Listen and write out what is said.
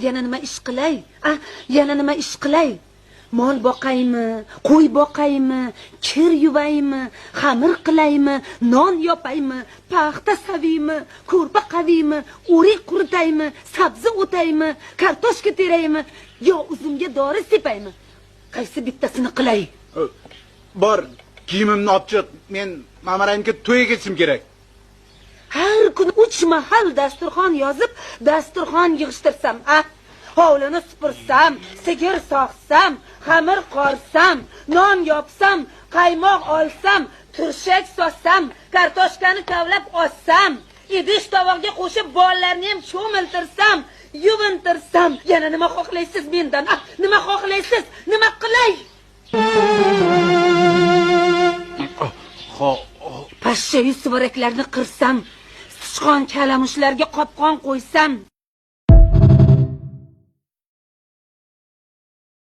yana nima ish qilay? Yana nima ish qilay? Mol boqaymi, qo'y boqaymi, kir yuvaymi, xamir qilaymi, non yopaymi, paxta savaymi, ko'rpa qavaymi, o'rik quritaymi, sabzi o'taymi, kartoshka teraymi, yo uzumga dori sepaymi? Qaysi bittasini qilay? Bor, kiyimimni olib chiq. Men Mamarayimga to'yga ketishim kerak. Har kun 3 mahal dasturxon yozib, dasturxon yig'ishtirsam, hovlini supursam, sigir sog'sam, xamir qorsam, non yopsam, qaymoq olsam, turshak sossam, kartoshkani kavlab ossam, idish tovoqga qo'shib bolalarni ham cho'miltirsam, yuvintirsam, yana nima xohlaysiz mendan? Nima xohlaysiz? Nima qilay? Pashsha yusvaraklarni qirsam, sichqon kalamushlarga qopqon qo'ysam,